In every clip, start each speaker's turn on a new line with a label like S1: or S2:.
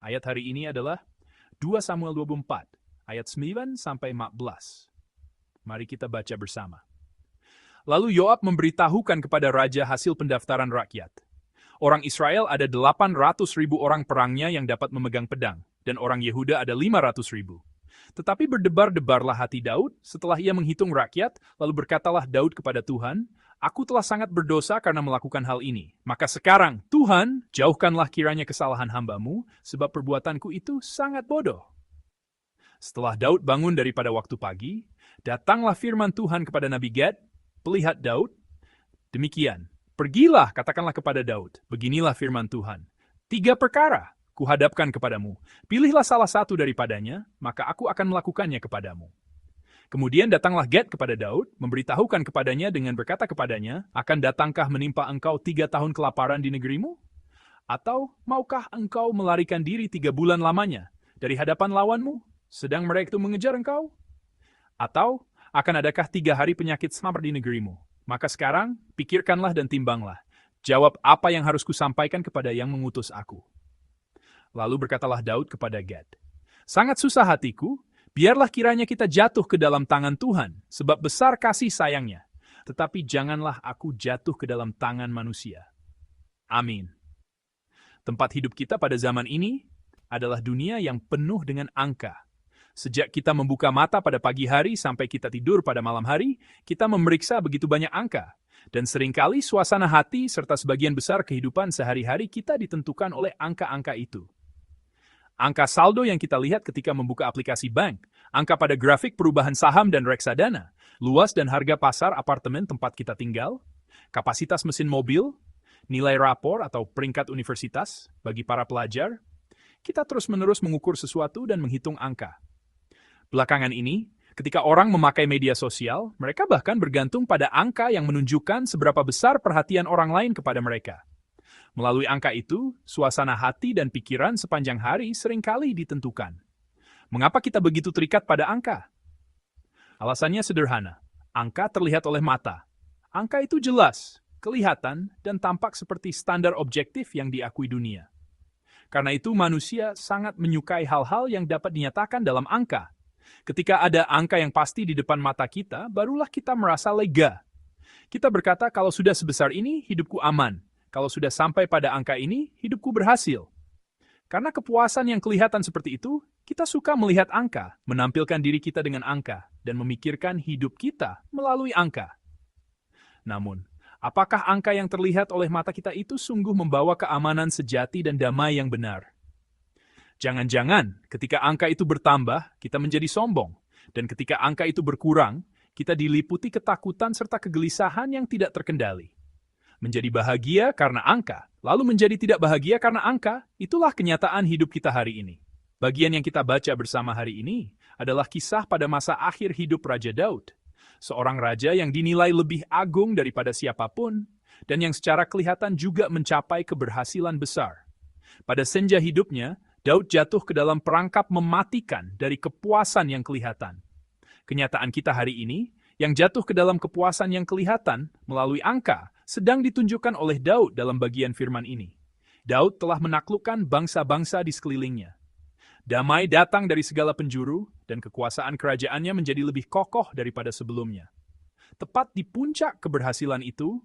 S1: Ayat hari ini adalah 2 Samuel 24, ayat 9 sampai 14. Mari kita baca bersama. Lalu Yoab memberitahukan kepada raja hasil pendaftaran rakyat. Orang Israel ada 800.000 orang perangnya yang dapat memegang pedang, dan orang Yehuda ada 500.000. Tetapi berdebar-debarlah hati Daud setelah ia menghitung rakyat, lalu berkatalah Daud kepada Tuhan, "Aku telah sangat berdosa karena melakukan hal ini. Maka sekarang, Tuhan, jauhkanlah kiranya kesalahan hamba-Mu, sebab perbuatanku itu sangat bodoh." Setelah Daud bangun daripada waktu pagi, datanglah firman Tuhan kepada Nabi Gad, "Pelihat Daud, demikian, pergilah katakanlah kepada Daud, beginilah firman Tuhan, 3 perkara kuhadapkan kepadamu, pilihlah salah satu daripadanya, maka aku akan melakukannya kepadamu." Kemudian datanglah Gad kepada Daud, memberitahukan kepadanya dengan berkata kepadanya, "Akan datangkah menimpa engkau 3 tahun kelaparan di negerimu? Atau maukah engkau melarikan diri 3 bulan lamanya dari hadapan lawanmu, sedang mereka itu mengejar engkau? Atau akan adakah 3 hari penyakit samar di negerimu? Maka sekarang, pikirkanlah dan timbanglah. Jawab apa yang harus kusampaikan kepada yang mengutus aku." Lalu berkatalah Daud kepada Gad, "Sangat susah hatiku, biarlah kiranya kita jatuh ke dalam tangan Tuhan, sebab besar kasih sayangnya. Tetapi janganlah aku jatuh ke dalam tangan manusia." Amin. Tempat hidup kita pada zaman ini adalah dunia yang penuh dengan angka. Sejak kita membuka mata pada pagi hari sampai kita tidur pada malam hari, kita memeriksa begitu banyak angka. Dan seringkali suasana hati serta sebagian besar kehidupan sehari-hari kita ditentukan oleh angka-angka itu. Angka saldo yang kita lihat ketika membuka aplikasi bank, angka pada grafik perubahan saham dan reksadana, luas dan harga pasar apartemen tempat kita tinggal, kapasitas mesin mobil, nilai rapor atau peringkat universitas bagi para pelajar, kita terus-menerus mengukur sesuatu dan menghitung angka. Belakangan ini, ketika orang memakai media sosial, mereka bahkan bergantung pada angka yang menunjukkan seberapa besar perhatian orang lain kepada mereka. Melalui angka itu, suasana hati dan pikiran sepanjang hari seringkali ditentukan. Mengapa kita begitu terikat pada angka? Alasannya sederhana. Angka terlihat oleh mata. Angka itu jelas, kelihatan, dan tampak seperti standar objektif yang diakui dunia. Karena itu manusia sangat menyukai hal-hal yang dapat dinyatakan dalam angka. Ketika ada angka yang pasti di depan mata kita, barulah kita merasa lega. Kita berkata, kalau sudah sebesar ini, hidupku aman. Kalau sudah sampai pada angka ini, hidupku berhasil. Karena kepuasan yang kelihatan seperti itu, kita suka melihat angka, menampilkan diri kita dengan angka, dan memikirkan hidup kita melalui angka. Namun, apakah angka yang terlihat oleh mata kita itu sungguh membawa keamanan sejati dan damai yang benar? Jangan-jangan ketika angka itu bertambah, kita menjadi sombong. Dan ketika angka itu berkurang, kita diliputi ketakutan serta kegelisahan yang tidak terkendali. Menjadi bahagia karena angka, lalu menjadi tidak bahagia karena angka, itulah kenyataan hidup kita hari ini. Bagian yang kita baca bersama hari ini adalah kisah pada masa akhir hidup Raja Daud. Seorang raja yang dinilai lebih agung daripada siapapun, dan yang secara kelihatan juga mencapai keberhasilan besar. Pada senja hidupnya, Daud jatuh ke dalam perangkap mematikan dari kepuasan yang kelihatan. Kenyataan kita hari ini, yang jatuh ke dalam kepuasan yang kelihatan melalui angka, sedang ditunjukkan oleh Daud dalam bagian firman ini. Daud telah menaklukkan bangsa-bangsa di sekelilingnya. Damai datang dari segala penjuru, dan kekuasaan kerajaannya menjadi lebih kokoh daripada sebelumnya. Tepat di puncak keberhasilan itu,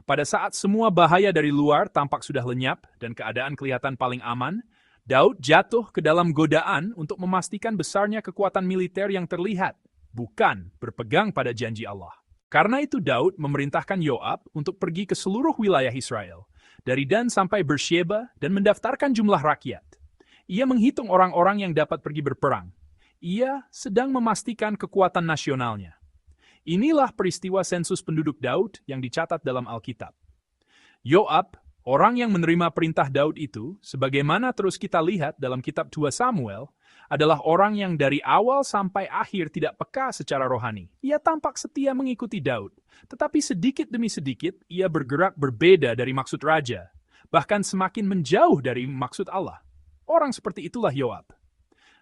S1: pada saat semua bahaya dari luar tampak sudah lenyap dan keadaan kelihatan paling aman, Daud jatuh ke dalam godaan untuk memastikan besarnya kekuatan militer yang terlihat, bukan berpegang pada janji Allah. Karena itu Daud memerintahkan Yoab untuk pergi ke seluruh wilayah Israel, dari Dan sampai Beersheba, dan mendaftarkan jumlah rakyat. Ia menghitung orang-orang yang dapat pergi berperang. Ia sedang memastikan kekuatan nasionalnya. Inilah peristiwa sensus penduduk Daud yang dicatat dalam Alkitab. Yoab, orang yang menerima perintah Daud itu, sebagaimana terus kita lihat dalam kitab 2 Samuel, adalah orang yang dari awal sampai akhir tidak peka secara rohani. Ia tampak setia mengikuti Daud, tetapi sedikit demi sedikit ia bergerak berbeda dari maksud raja, bahkan semakin menjauh dari maksud Allah. Orang seperti itulah Yoab.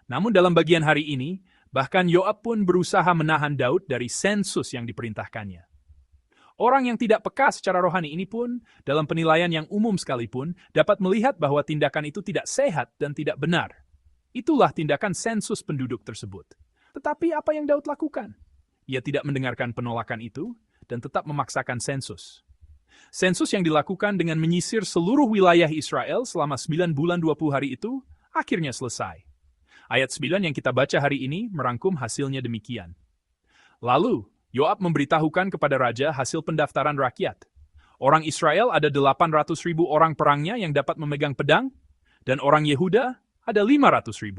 S1: Namun dalam bagian hari ini, bahkan Yoab pun berusaha menahan Daud dari sensus yang diperintahkannya. Orang yang tidak peka secara rohani ini pun, dalam penilaian yang umum sekalipun, dapat melihat bahwa tindakan itu tidak sehat dan tidak benar. Itulah tindakan sensus penduduk tersebut. Tetapi apa yang Daud lakukan? Ia tidak mendengarkan penolakan itu dan tetap memaksakan sensus. Sensus yang dilakukan dengan menyisir seluruh wilayah Israel selama 9 bulan 20 hari itu, akhirnya selesai. Ayat 9 yang kita baca hari ini merangkum hasilnya demikian. Lalu, Yoab memberitahukan kepada raja hasil pendaftaran rakyat. Orang Israel ada 800.000 orang perangnya yang dapat memegang pedang, dan orang Yehuda ada 500.000.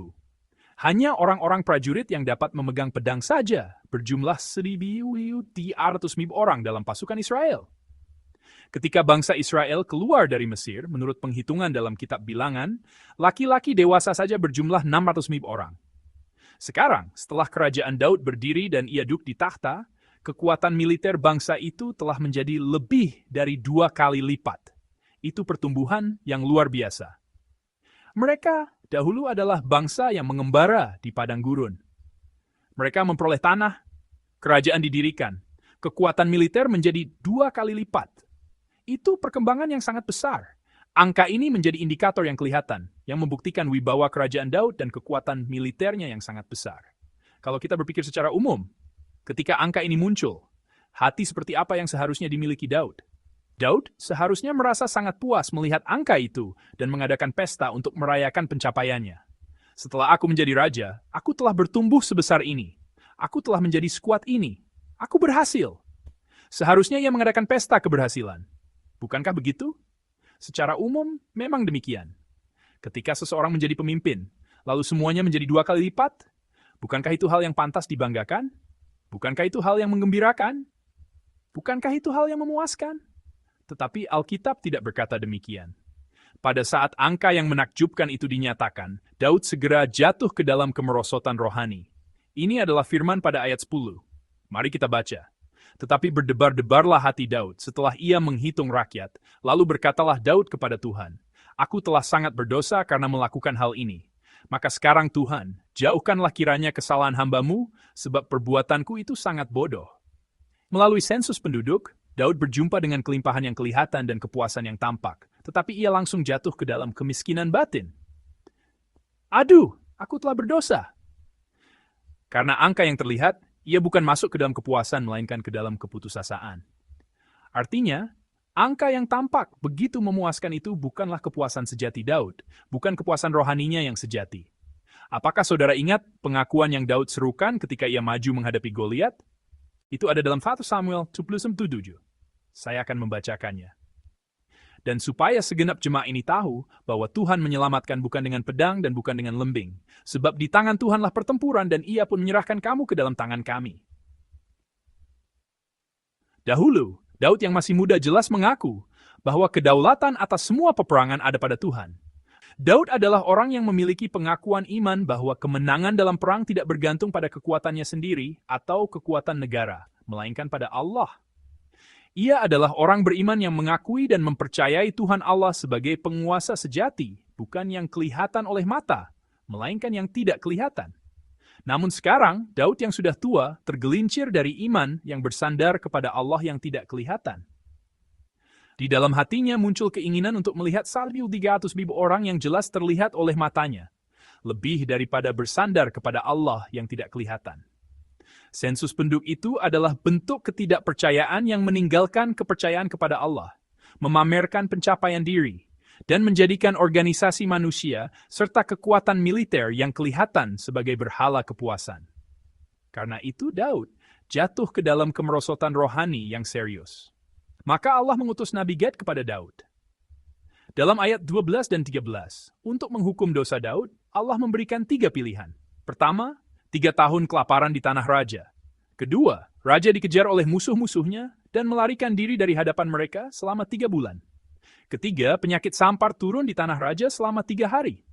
S1: Hanya orang-orang prajurit yang dapat memegang pedang saja berjumlah 1.300.000 orang dalam pasukan Israel. Ketika bangsa Israel keluar dari Mesir, menurut penghitungan dalam kitab Bilangan, laki-laki dewasa saja berjumlah 600.000 orang. Sekarang, setelah kerajaan Daud berdiri dan ia duduk di takhta, kekuatan militer bangsa itu telah menjadi lebih dari 2 kali lipat. Itu pertumbuhan yang luar biasa. Mereka dahulu adalah bangsa yang mengembara di padang gurun. Mereka memperoleh tanah, kerajaan didirikan, kekuatan militer menjadi 2 kali lipat. Itu perkembangan yang sangat besar. Angka ini menjadi indikator yang kelihatan, yang membuktikan wibawa kerajaan Daud dan kekuatan militernya yang sangat besar. Kalau kita berpikir secara umum, ketika angka ini muncul, hati seperti apa yang seharusnya dimiliki Daud? Daud seharusnya merasa sangat puas melihat angka itu dan mengadakan pesta untuk merayakan pencapaiannya. Setelah aku menjadi raja, aku telah bertumbuh sebesar ini. Aku telah menjadi sekuat ini. Aku berhasil. Seharusnya ia mengadakan pesta keberhasilan. Bukankah begitu? Secara umum, memang demikian. Ketika seseorang menjadi pemimpin, lalu semuanya menjadi 2 kali lipat, bukankah itu hal yang pantas dibanggakan? Bukankah itu hal yang menggembirakan? Bukankah itu hal yang memuaskan? Tetapi Alkitab tidak berkata demikian. Pada saat angka yang menakjubkan itu dinyatakan, Daud segera jatuh ke dalam kemerosotan rohani. Ini adalah firman pada ayat 10. Mari kita baca. Tetapi berdebar-debarlah hati Daud setelah ia menghitung rakyat, lalu berkatalah Daud kepada Tuhan, "Aku telah sangat berdosa karena melakukan hal ini. Maka sekarang Tuhan, jauhkanlah kiranya kesalahan hamba-Mu, sebab perbuatanku itu sangat bodoh." Melalui sensus penduduk, Daud berjumpa dengan kelimpahan yang kelihatan dan kepuasan yang tampak, tetapi ia langsung jatuh ke dalam kemiskinan batin. Aduh, aku telah berdosa. Karena angka yang terlihat, ia bukan masuk ke dalam kepuasan, melainkan ke dalam keputusasaan. Artinya, angka yang tampak begitu memuaskan itu bukanlah kepuasan sejati Daud, bukan kepuasan rohaninya yang sejati. Apakah saudara ingat pengakuan yang Daud serukan ketika ia maju menghadapi Goliat? Itu ada dalam 1 Samuel 27. Saya akan membacakannya. Dan supaya segenap jemaah ini tahu bahwa Tuhan menyelamatkan bukan dengan pedang dan bukan dengan lembing, sebab di tangan Tuhanlah pertempuran dan ia pun menyerahkan kamu ke dalam tangan kami. Dahulu, Daud yang masih muda jelas mengaku bahwa kedaulatan atas semua peperangan ada pada Tuhan. Daud adalah orang yang memiliki pengakuan iman bahwa kemenangan dalam perang tidak bergantung pada kekuatannya sendiri atau kekuatan negara, melainkan pada Allah. Ia adalah orang beriman yang mengakui dan mempercayai Tuhan Allah sebagai penguasa sejati, bukan yang kelihatan oleh mata, melainkan yang tidak kelihatan. Namun sekarang, Daud yang sudah tua tergelincir dari iman yang bersandar kepada Allah yang tidak kelihatan. Di dalam hatinya muncul keinginan untuk melihat 1.300.000 orang yang jelas terlihat oleh matanya, lebih daripada bersandar kepada Allah yang tidak kelihatan. Sensus penduduk itu adalah bentuk ketidakpercayaan yang meninggalkan kepercayaan kepada Allah, memamerkan pencapaian diri, dan menjadikan organisasi manusia serta kekuatan militer yang kelihatan sebagai berhala kepuasan. Karena itu Daud jatuh ke dalam kemerosotan rohani yang serius. Maka Allah mengutus Nabi Gad kepada Daud. Dalam ayat 12 dan 13, untuk menghukum dosa Daud, Allah memberikan 3 pilihan. Pertama, 3 tahun kelaparan di tanah raja. Kedua, raja dikejar oleh musuh-musuhnya dan melarikan diri dari hadapan mereka selama 3 bulan. Ketiga, penyakit sampar turun di tanah raja selama 3 hari.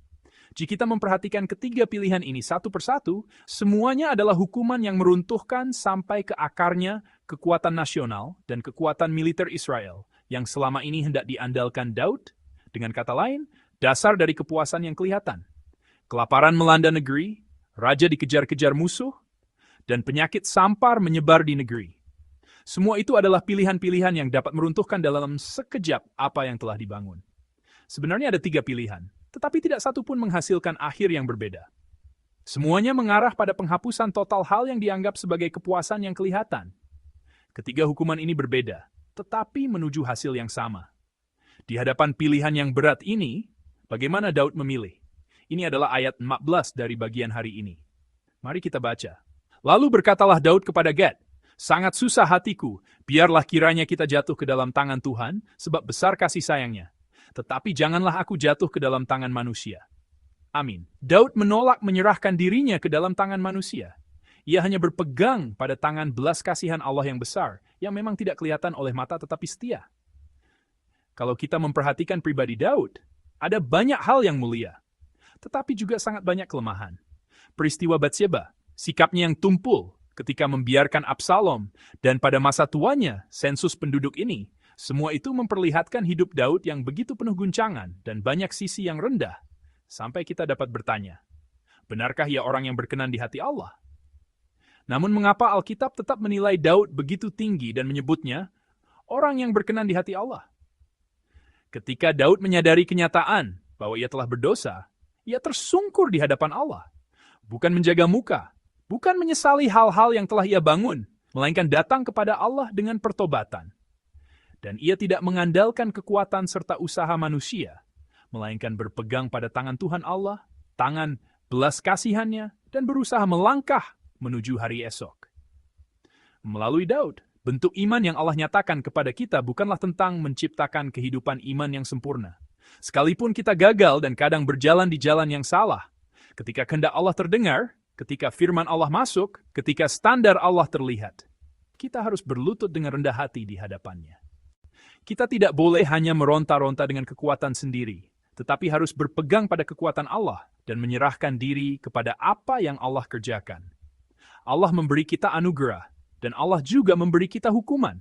S1: Jika kita memperhatikan ketiga pilihan ini satu persatu, semuanya adalah hukuman yang meruntuhkan sampai ke akarnya kekuatan nasional dan kekuatan militer Israel yang selama ini hendak diandalkan Daud, dengan kata lain, dasar dari kepuasan yang kelihatan. Kelaparan melanda negeri, raja dikejar-kejar musuh, dan penyakit sampar menyebar di negeri. Semua itu adalah pilihan-pilihan yang dapat meruntuhkan dalam sekejap apa yang telah dibangun. Sebenarnya ada 3 pilihan, tetapi tidak satu pun menghasilkan akhir yang berbeda. Semuanya mengarah pada penghapusan total hal yang dianggap sebagai kepuasan yang kelihatan. Ketiga hukuman ini berbeda, tetapi menuju hasil yang sama. Di hadapan pilihan yang berat ini, bagaimana Daud memilih? Ini adalah ayat 14 dari bagian hari ini. Mari kita baca. Lalu berkatalah Daud kepada Gad, "Sangat susah hatiku, biarlah kiranya kita jatuh ke dalam tangan Tuhan, sebab besar kasih sayangnya. Tetapi janganlah aku jatuh ke dalam tangan manusia." Amin. Daud menolak menyerahkan dirinya ke dalam tangan manusia. Ia hanya berpegang pada tangan belas kasihan Allah yang besar, yang memang tidak kelihatan oleh mata tetapi setia. Kalau kita memperhatikan pribadi Daud, ada banyak hal yang mulia, tetapi juga sangat banyak kelemahan. Peristiwa Batseba, sikapnya yang tumpul ketika membiarkan Absalom, dan pada masa tuanya, sensus penduduk ini, semua itu memperlihatkan hidup Daud yang begitu penuh guncangan dan banyak sisi yang rendah, sampai kita dapat bertanya, benarkah ia orang yang berkenan di hati Allah? Namun mengapa Alkitab tetap menilai Daud begitu tinggi dan menyebutnya orang yang berkenan di hati Allah? Ketika Daud menyadari kenyataan bahwa ia telah berdosa, ia tersungkur di hadapan Allah. Bukan menjaga muka, bukan menyesali hal-hal yang telah ia bangun, melainkan datang kepada Allah dengan pertobatan. Dan ia tidak mengandalkan kekuatan serta usaha manusia, melainkan berpegang pada tangan Tuhan Allah, tangan belas kasihannya, dan berusaha melangkah menuju hari esok. Melalui Daud, bentuk iman yang Allah nyatakan kepada kita bukanlah tentang menciptakan kehidupan iman yang sempurna. Sekalipun kita gagal dan kadang berjalan di jalan yang salah, ketika kehendak Allah terdengar, ketika firman Allah masuk, ketika standar Allah terlihat, kita harus berlutut dengan rendah hati di hadapannya. Kita tidak boleh hanya meronta-ronta dengan kekuatan sendiri, tetapi harus berpegang pada kekuatan Allah dan menyerahkan diri kepada apa yang Allah kerjakan. Allah memberi kita anugerah, dan Allah juga memberi kita hukuman.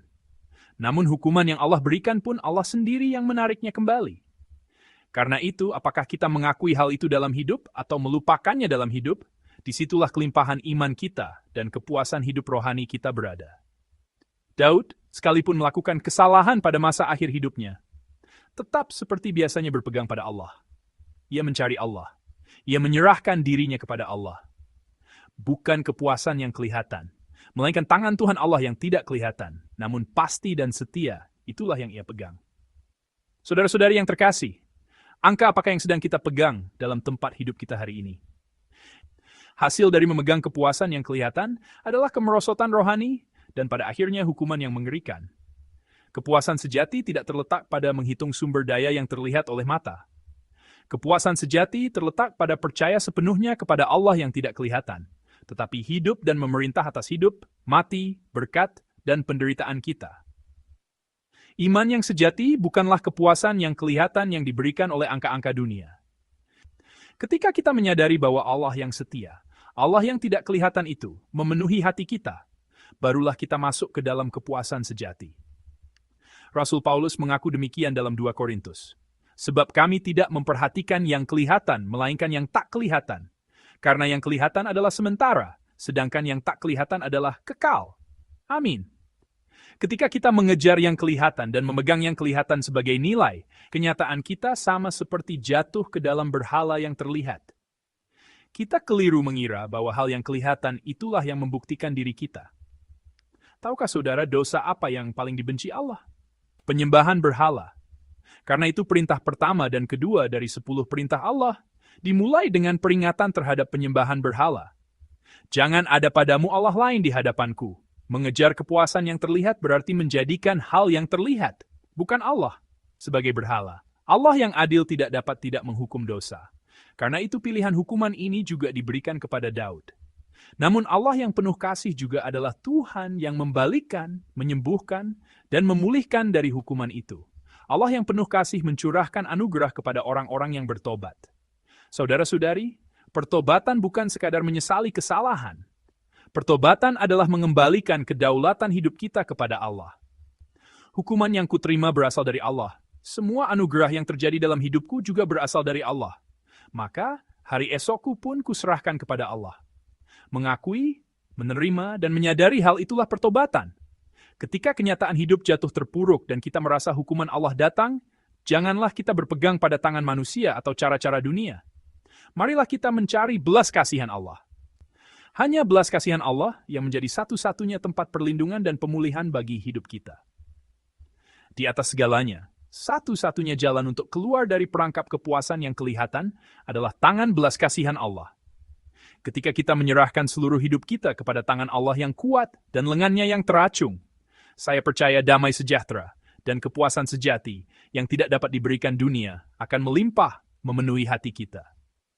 S1: Namun hukuman yang Allah berikan pun Allah sendiri yang menariknya kembali. Karena itu, apakah kita mengakui hal itu dalam hidup atau melupakannya dalam hidup, disitulah kelimpahan iman kita dan kepuasan hidup rohani kita berada. Daud, sekalipun melakukan kesalahan pada masa akhir hidupnya, tetap seperti biasanya berpegang pada Allah. Ia mencari Allah. Ia menyerahkan dirinya kepada Allah. Bukan kepuasan yang kelihatan, melainkan tangan Tuhan Allah yang tidak kelihatan, namun pasti dan setia, itulah yang ia pegang. Saudara-saudari yang terkasih, angka apakah yang sedang kita pegang dalam tempat hidup kita hari ini? Hasil dari memegang kepuasan yang kelihatan adalah kemerosotan rohani dan pada akhirnya hukuman yang mengerikan. Kepuasan sejati tidak terletak pada menghitung sumber daya yang terlihat oleh mata. Kepuasan sejati terletak pada percaya sepenuhnya kepada Allah yang tidak kelihatan, tetapi hidup dan memerintah atas hidup, mati, berkat, dan penderitaan kita. Iman yang sejati bukanlah kepuasan yang kelihatan yang diberikan oleh angka-angka dunia. Ketika kita menyadari bahwa Allah yang setia, Allah yang tidak kelihatan itu memenuhi hati kita, barulah kita masuk ke dalam kepuasan sejati. Rasul Paulus mengaku demikian dalam 2 Korintus. Sebab kami tidak memperhatikan yang kelihatan, melainkan yang tak kelihatan. Karena yang kelihatan adalah sementara, sedangkan yang tak kelihatan adalah kekal. Amin. Ketika kita mengejar yang kelihatan dan memegang yang kelihatan sebagai nilai, kenyataan kita sama seperti jatuh ke dalam berhala yang terlihat. Kita keliru mengira bahwa hal yang kelihatan itulah yang membuktikan diri kita. Tahukah saudara dosa apa yang paling dibenci Allah? Penyembahan berhala. Karena itu perintah pertama dan kedua dari 10 perintah Allah dimulai dengan peringatan terhadap penyembahan berhala. Jangan ada padamu Allah lain di hadapanku. Mengejar kepuasan yang terlihat berarti menjadikan hal yang terlihat, bukan Allah, sebagai berhala. Allah yang adil tidak dapat tidak menghukum dosa. Karena itu pilihan hukuman ini juga diberikan kepada Daud. Namun Allah yang penuh kasih juga adalah Tuhan yang membalikkan, menyembuhkan, dan memulihkan dari hukuman itu. Allah yang penuh kasih mencurahkan anugerah kepada orang-orang yang bertobat. Saudara-saudari, pertobatan bukan sekadar menyesali kesalahan. Pertobatan adalah mengembalikan kedaulatan hidup kita kepada Allah. Hukuman yang kuterima berasal dari Allah. Semua anugerah yang terjadi dalam hidupku juga berasal dari Allah. Maka, hari esokku pun kuserahkan kepada Allah. Mengakui, menerima, dan menyadari hal itulah pertobatan. Ketika kenyataan hidup jatuh terpuruk dan kita merasa hukuman Allah datang, janganlah kita berpegang pada tangan manusia atau cara-cara dunia. Marilah kita mencari belas kasihan Allah. Hanya belas kasihan Allah yang menjadi satu-satunya tempat perlindungan dan pemulihan bagi hidup kita. Di atas segalanya, satu-satunya jalan untuk keluar dari perangkap kepuasan yang kelihatan adalah tangan belas kasihan Allah. Ketika kita menyerahkan seluruh hidup kita kepada tangan Allah yang kuat dan lengannya yang teracung, saya percaya damai sejahtera dan kepuasan sejati yang tidak dapat diberikan dunia akan melimpah memenuhi hati kita.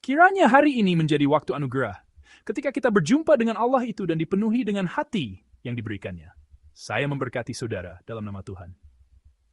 S1: Kiranya hari ini menjadi waktu anugerah, ketika kita berjumpa dengan Allah itu dan dipenuhi dengan hati yang diberikannya. Saya memberkati saudara dalam nama Tuhan.